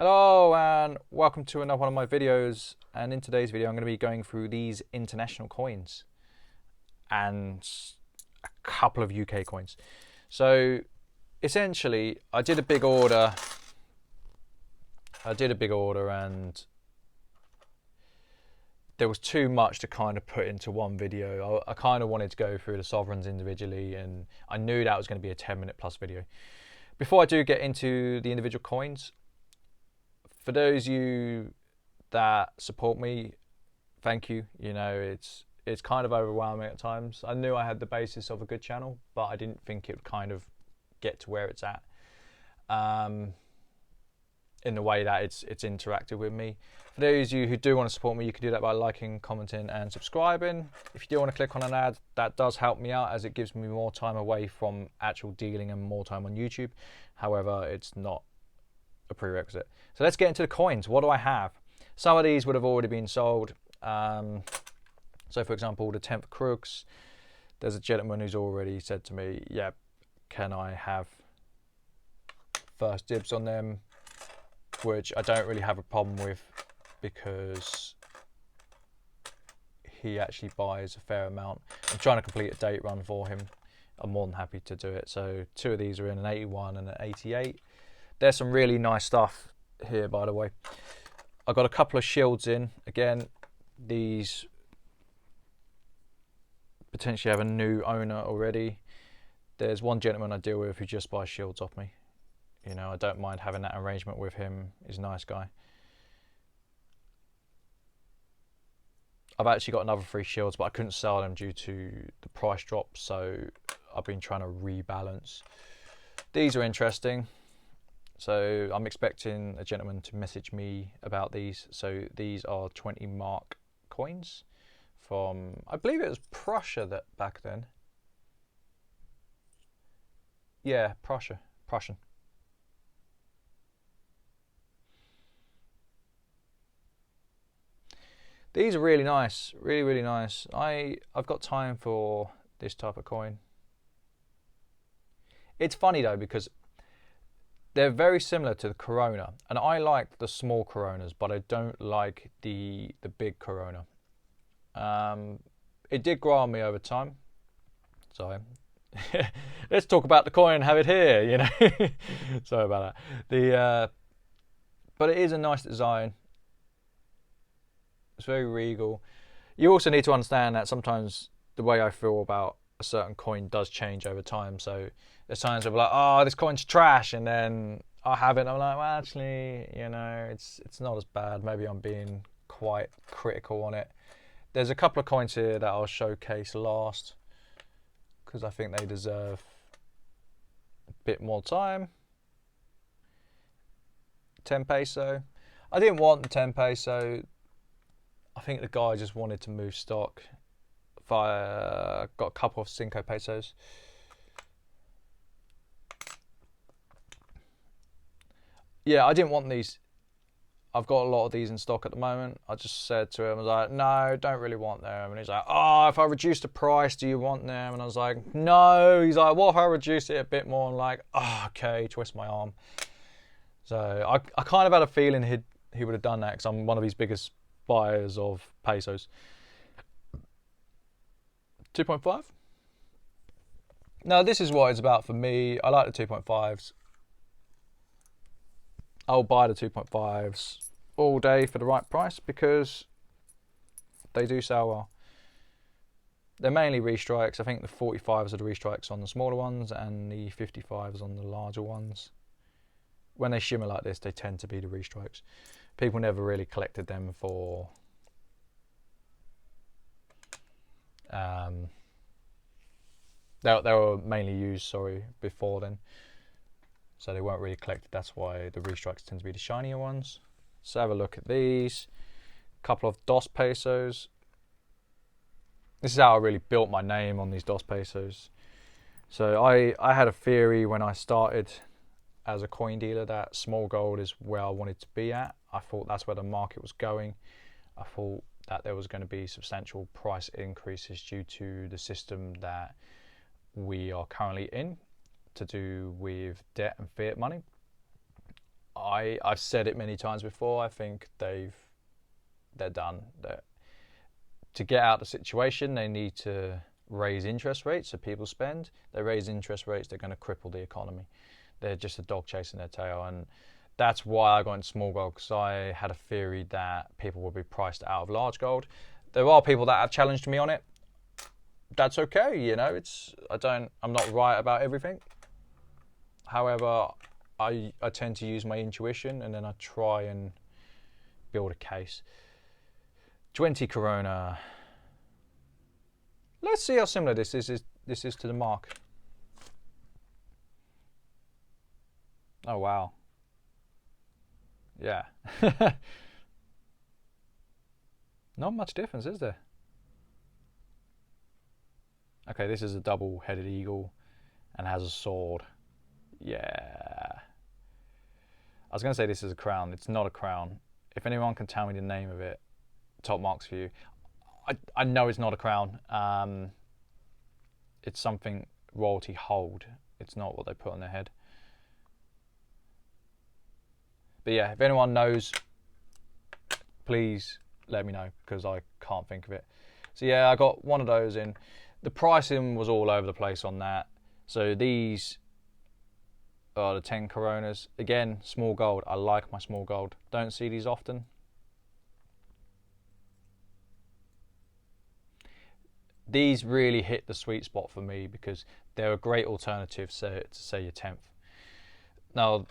Hello and welcome to another one of my videos, and in today's video I'm going to be going through these international coins and a couple of UK coins. So essentially I did a big order and there was too much to kind of put into one video. I kind of wanted to go through the sovereigns individually, and I knew that was going to be a 10-minute plus video. Before I do get into the individual coins, for those of you that support me, thank you. You know, it's kind of overwhelming at times. I knew I had the basis of a good channel, but I didn't think it would kind of get to where it's at in the way that it's interactive with me. For those of you who do want to support me, you can do that by liking, commenting and subscribing. If you do want to click on an ad, that does help me out, as it gives me more time away from actual dealing and more time on YouTube. However, it's not a prerequisite. So let's get into the coins. What do I have? Some of these would have already been sold. So for example, the 10th Crooks, there's a gentleman who's already said to me, yeah, can I have first dibs on them? Which I don't really have a problem with, because he actually buys a fair amount. I'm trying to complete a date run for him. I'm more than happy to do it. So two of these are in an 81 and an 88. There's some really nice stuff here, by the way. I got a couple of shields in. Again, these potentially have a new owner already. There's one gentleman I deal with who just buys shields off me. You know, I don't mind having that arrangement with him. He's a nice guy. I've actually got another 3 shields, but I couldn't sell them due to the price drop, so I've been trying to rebalance. These are interesting. So I'm expecting a gentleman to message me about these. So these are 20 mark coins from, I believe it was Prussia that back then. Yeah, Prussian. These are really nice, really nice. I've got time for this type of coin. It's funny though, because they're very similar to the Corona, and I like the small Coronas, but I don't like the big Corona. It did grow on me over time. So let's talk about the coin and have it here, you know. Sorry about that. But it is a nice design. It's very regal. You also need to understand that sometimes the way I feel about a certain coin does change over time. So there's times where I'm like, oh, this coin's trash, and then I have it and I'm like, well, actually, you know, it's not as bad. Maybe I'm being quite critical on it. There's a couple of coins here that I'll showcase last, because I think they deserve a bit more time. 10 peso. I didn't want the 10 peso. I think the guy just wanted to move stock. If I got a couple of 5 pesos. Yeah, I didn't want these. I've got a lot of these in stock at the moment. I just said to him, I was like, no, don't really want them. And he's like, oh, if I reduce the price, do you want them? And I was like, no. He's like, what if I reduce it a bit more? I'm like, oh, okay, twist my arm. So I kind of had a feeling he would have done that, because I'm one of his biggest buyers of pesos. 2.5. Now this is what it's about for me. I like the 2.5s. I'll buy the 2.5s all day for the right price, because they do sell well. They're mainly restrikes. I think the 45s are the restrikes on the smaller ones, and the 55s on the larger ones. When they shimmer like this, they tend to be the restrikes. People never really collected them for they were mainly used, before then. So they weren't really collected. That's why the restrikes tend to be the shinier ones. So have a look at these. A couple of DOS pesos. This is how I really built my name on these DOS pesos. So I had a theory when I started as a coin dealer that small gold is where I wanted to be at. I thought that's where the market was going. I thought that there was going to be substantial price increases due to the system that we are currently in, to do with debt and fiat money. I've said it many times before. I think they're done. To get out of the situation, they need to raise interest rates so people spend. They raise interest rates, they're going to cripple the economy. They're just a dog chasing their tail, and that's why I got into small gold, because I had a theory that people would be priced out of large gold. There are people that have challenged me on it. That's okay, you know. I'm not right about everything. However, I tend to use my intuition, and then I try and build a case. 20 Corona. Let's see how similar this is to the mark. Oh wow. Yeah. Not much difference, is there? Okay, this is a double-headed eagle and has a sword. Yeah. I was going to say this is a crown. It's not a crown. If anyone can tell me the name of it, top marks for you. I know it's not a crown. It's something royalty hold. It's not what they put on their head. But yeah, if anyone knows, please let me know, because I can't think of it. So yeah, I got one of those in. The pricing was all over the place on that. So these are the 10 Coronas. Again, small gold. I like my small gold. Don't see these often. These really hit the sweet spot for me because they're a great alternative to say your 10th. Now,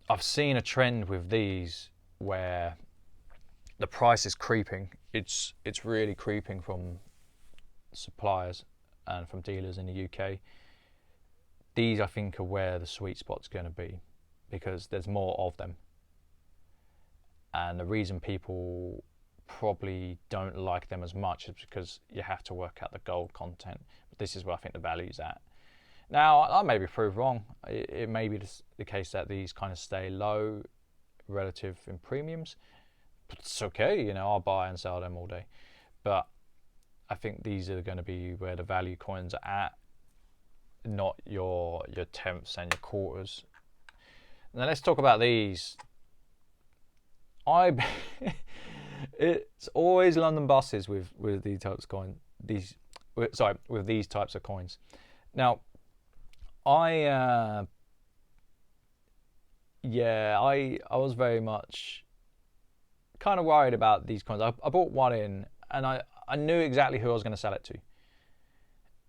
I've seen a trend with these where the price is creeping. It's really creeping from suppliers and from dealers in the UK. These, I think, are where the sweet spot's going to be, because there's more of them. And the reason people probably don't like them as much is because you have to work out the gold content. But this is where I think the value's at. Now, I may be proved wrong. It may be the case that these kind of stay low relative in premiums. But it's okay, you know, I'll buy and sell them all day. But I think these are going to be where the value coins are at, not your tenths and your quarters. Now let's talk about these. It's always London buses with these types of coins. With these types of coins. Now, I was very much kind of worried about these coins. I bought one in, and I knew exactly who I was going to sell it to.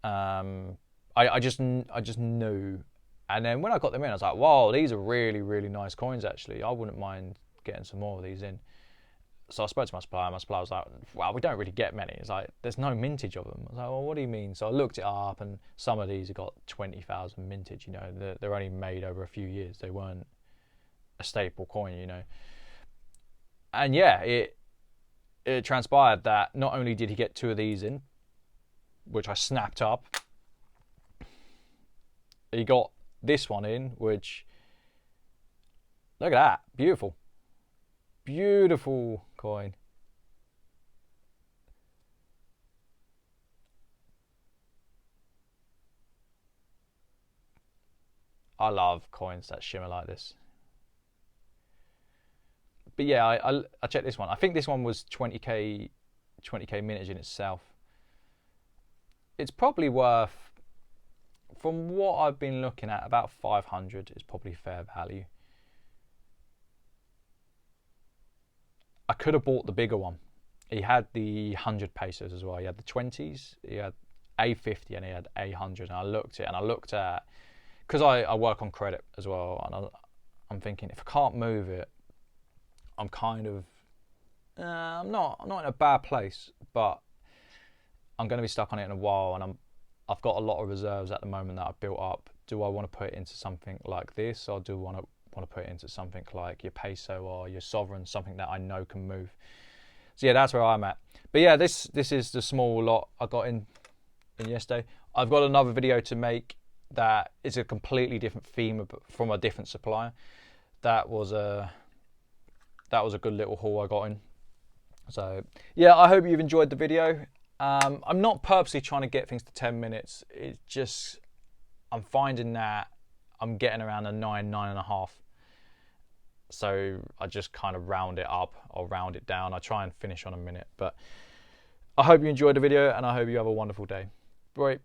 I just knew, and then when I got them in, I was like, "Wow, these are really, really nice coins. Actually, I wouldn't mind getting some more of these in." So I spoke to my supplier. My supplier was like, "Well, we don't really get many." It's like, "There's no mintage of them." I was like, "Well, what do you mean?" So I looked it up, and some of these have got 20,000 mintage. You know, they're only made over a few years. They weren't a staple coin, you know. And yeah, it transpired that not only did he get 2 of these in, which I snapped up, he got this one in, which, look at that, beautiful. Beautiful coin. I love coins that shimmer like this. But yeah, I checked this one. I think this one was 20k mintage in itself. It's probably worth, from what I've been looking at, about 500 is probably fair value. I could have bought the bigger one. He had the 100 pesos as well. He had the 20s, he had A50, and he had A100. And I looked at, because I work on credit as well, and I'm thinking, if I can't move it, I'm kind of, I'm not in a bad place, but I'm going to be stuck on it in a while, and I've got a lot of reserves at the moment that I've built up. Do I want to put it into something like this, or do I want to put it into something like your peso or your sovereign, something that I know can move? So yeah, that's where I'm at. But yeah, this is the small lot I got in yesterday. I've got another video to make that is a completely different theme from a different supplier. That was a good little haul I got in. So yeah, I hope you've enjoyed the video. I'm not purposely trying to get things to 10 minutes. It's just, I'm finding that I'm getting around a 9.5. so I just kind of round it up or round it down. I try and finish on a minute, but I hope you enjoyed the video and I hope you have a wonderful day. Bye.